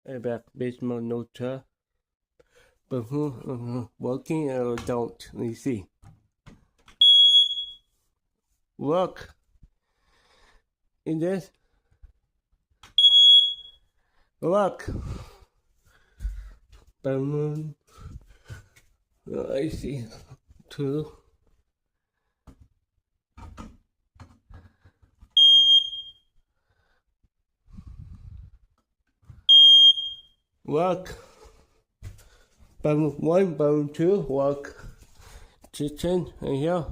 Back basement note. But working or don't? Let me see. Work. In this. Work. I see. Two. Work. Button 1, button 2, work. Kitchen, and here.